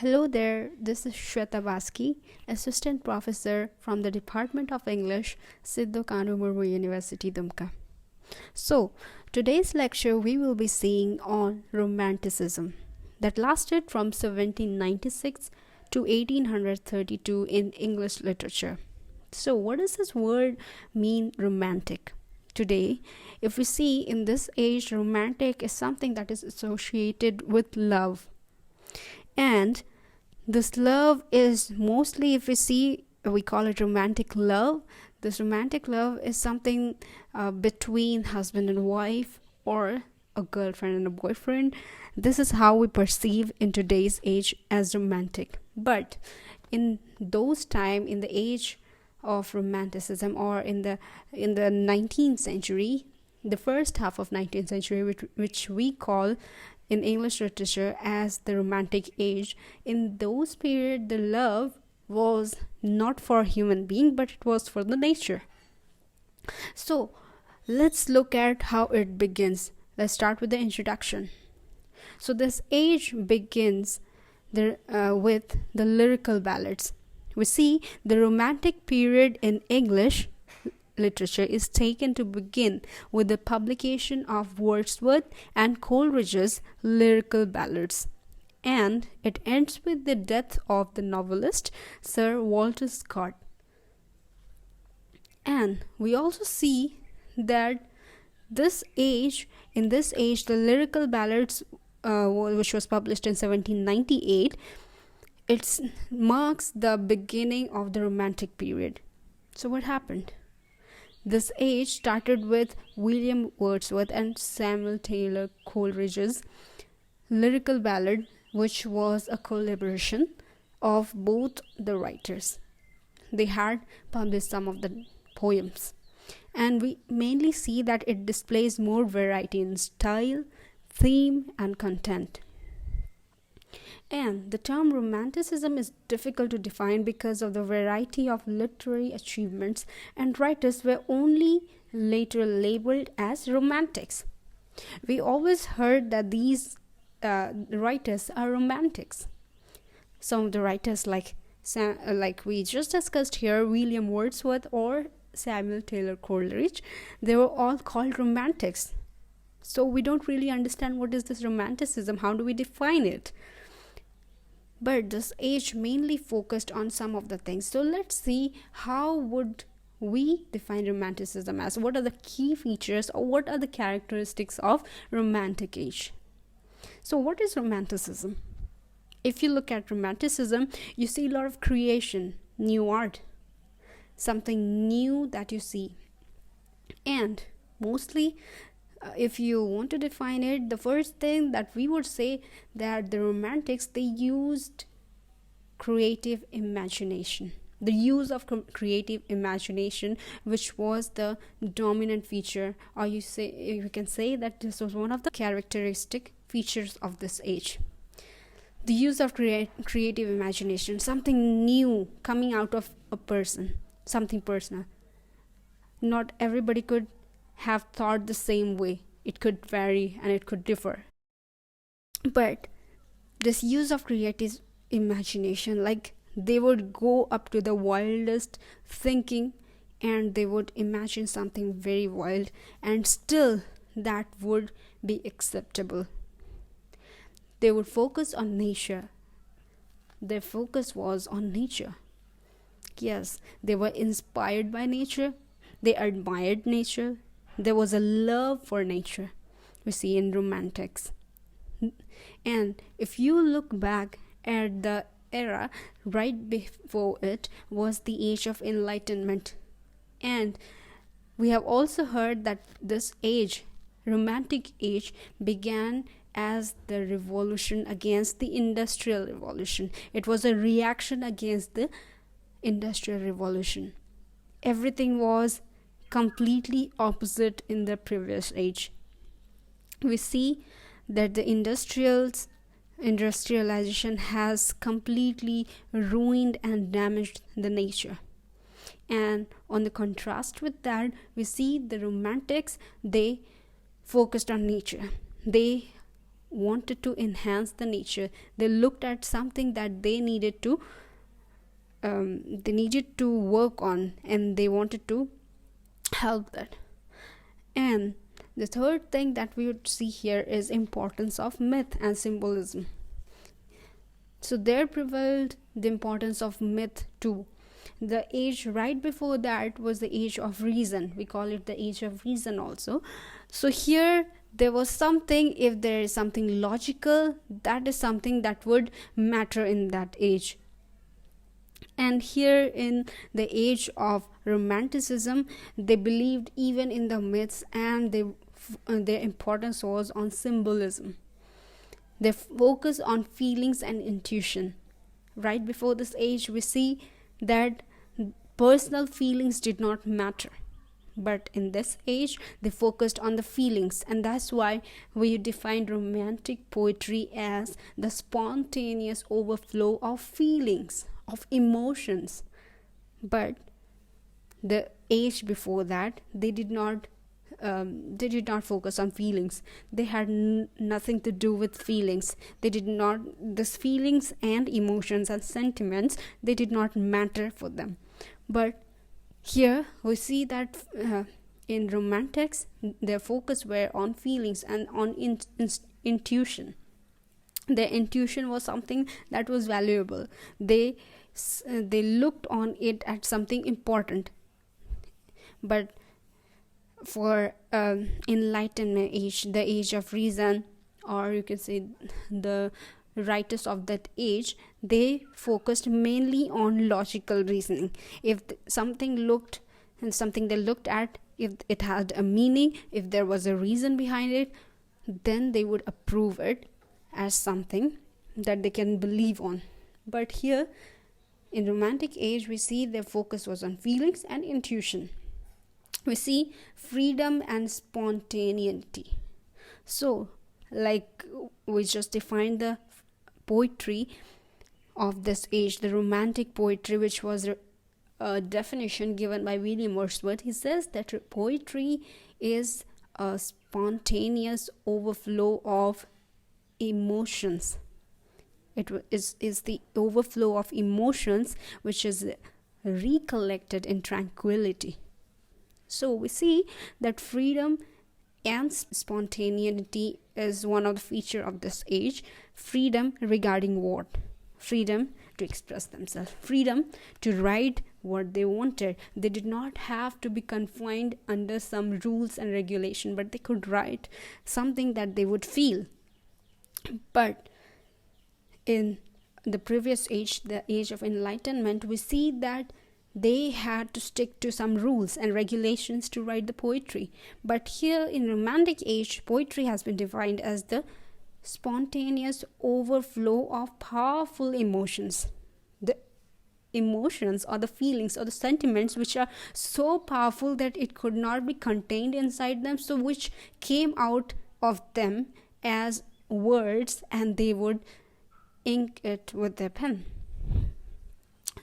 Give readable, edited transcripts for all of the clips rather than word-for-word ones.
Hello there, this is Sweta Marc, Assistant Professor from the Department of English, Murmu University, Dumka. So, today's lecture we will be seeing on Romanticism that lasted from 1796 to 1832 in English literature. So, what does this word mean, romantic? Today, if we see in this age, romantic is something that is associated with love. And this love is mostly, if we see, we call it romantic love. This romantic love is something between husband and wife, or a girlfriend and a boyfriend. This is how we perceive in today's age as romantic. But in those time, in the age of Romanticism, or in the 19th century, the first half of 19th century, which we call in English literature as the Romantic Age, in those period the love was not for human being, but it was for the nature. So let's look at how it begins. Let's start with the introduction. So this age begins with the lyrical ballads. We see the Romantic period in English literature is taken to begin with the publication of Wordsworth and Coleridge's lyrical ballads, and it ends with the death of the novelist Sir Walter Scott. And we also see that in this age the lyrical ballads, which was published in 1798, it marks the beginning of the Romantic period. So what happened? This age started with William Wordsworth and Samuel Taylor Coleridge's lyrical ballad, which was a collaboration of both the writers. They had published some of the poems, and we mainly see that it displays more variety in style, theme, and content. And the term Romanticism is difficult to define because of the variety of literary achievements, and writers were only later labeled as romantics. We always heard that these writers are romantics. Some of the writers, like we just discussed here, William Wordsworth or Samuel Taylor Coleridge, they were all called romantics. So we don't really understand what is this romanticism. How do we define it? But this age mainly focused on some of the things. So let's see, how would we define romanticism as? What are the key features, or what are the characteristics of romantic age? So what is romanticism? If you look at romanticism, you see a lot of creation, new art, something new that you see. And mostly, if you want to define it, the first thing that we would say that the romantics, they used creative imagination. The use of creative imagination, which was the dominant feature, or you can say that this was one of the characteristic features of this age. The use of creative imagination, something new coming out of a person, something personal. Not everybody could have thought the same way. It could vary and it could differ. But this use of creative imagination, like they would go up to the wildest thinking and they would imagine something very wild, and still that would be acceptable. They would focus on nature. Their focus was on nature. Yes, they were inspired by nature. They admired nature. There was a love for nature, we see in romantics. And if you look back at the era right before it was the age of enlightenment. And we have also heard that this age, romantic age, began as the revolution against the industrial revolution. It was a reaction against the industrial revolution. Everything was completely opposite in the previous age. We see that the industrialization has completely ruined and damaged the nature. And on the contrast with that, we see the romantics, they focused on nature. They wanted to enhance the nature. They looked at something that they needed to work on, and they wanted to help that. And the third thing that we would see here is importance of myth and symbolism. So there prevailed the importance of myth too. The age right before that was the age of reason. We call it the age of reason also. So here there was something, if there is something logical, that is something that would matter in that age. And here in the age of Romanticism, they believed even in the myths, and their importance was on symbolism. They focus on feelings and intuition. Right before this age, we see that personal feelings did not matter. But in this age, they focused on the feelings, and that's why we defined romantic poetry as the spontaneous overflow of feelings, of emotions. But the age before that, they did not focus on feelings. They had nothing to do with feelings. These feelings and emotions and sentiments, they did not matter for them. But here we see that in romantics, their focus were on feelings and on intuition. Their intuition was something that was valuable. They looked on it as something important. But for enlightenment age, the age of reason, or you can say the writers of that age, they focused mainly on logical reasoning. If something they looked at, if it had a meaning, if there was a reason behind it, then they would approve it as something that they can believe on. But here in romantic age, we see their focus was on feelings and intuition. We see freedom and spontaneity. So, like we just defined the poetry of this age, the romantic poetry, which was a definition given by William Wordsworth. He says that poetry is a spontaneous overflow of emotions. It is the overflow of emotions which is recollected in tranquility. So we see that freedom and spontaneity is one of the features of this age. Freedom regarding what? Freedom to express themselves. Freedom to write what they wanted. They did not have to be confined under some rules and regulation, but they could write something that they would feel. But in the previous age, the age of enlightenment, we see that they had to stick to some rules and regulations to write the poetry. But here in romantic age, poetry has been defined as the spontaneous overflow of powerful emotions. The emotions or the feelings or the sentiments which are so powerful that it could not be contained inside them, so which came out of them as words, and they would ink it with their pen.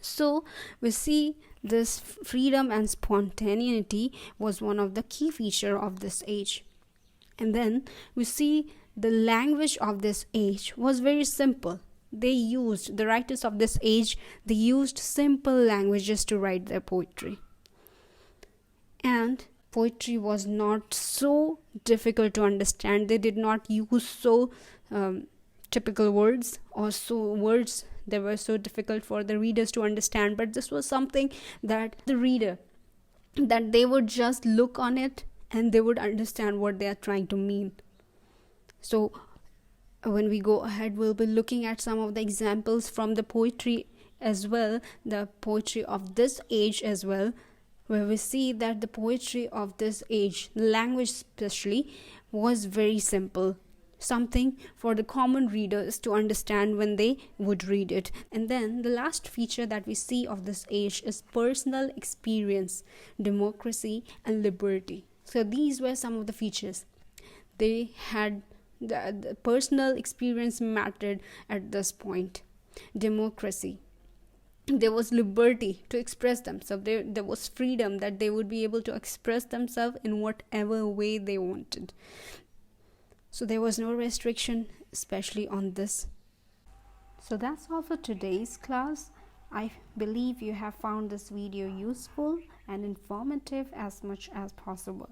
So we see this freedom and spontaneity was one of the key features of this age. And then we see the language of this age was very simple. The writers of this age, they used simple languages to write their poetry. And poetry was not so difficult to understand. They did not use so typical words, or so words that were so difficult for the readers to understand. But this was something that the reader, that they would just look on it and they would understand what they are trying to mean. So when we go ahead, we'll be looking at some of the examples from the poetry as well, the poetry of this age as well, where we see that the poetry of this age, language especially, was very simple. Something for the common readers to understand when they would read it. And then the last feature that we see of this age is personal experience, democracy, and liberty. So these were some of the features. They had the personal experience mattered at this point. Democracy. There was liberty to express themselves. There was freedom, that they would be able to express themselves in whatever way they wanted. So there was no restriction, especially on this. So that's all for today's class. I believe you have found this video useful and informative as much as possible.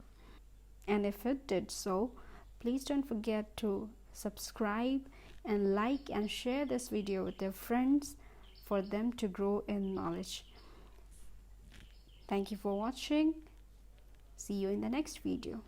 And if it did so, please don't forget to subscribe and like and share this video with your friends for them to grow in knowledge. Thank you for watching. See you in the next video.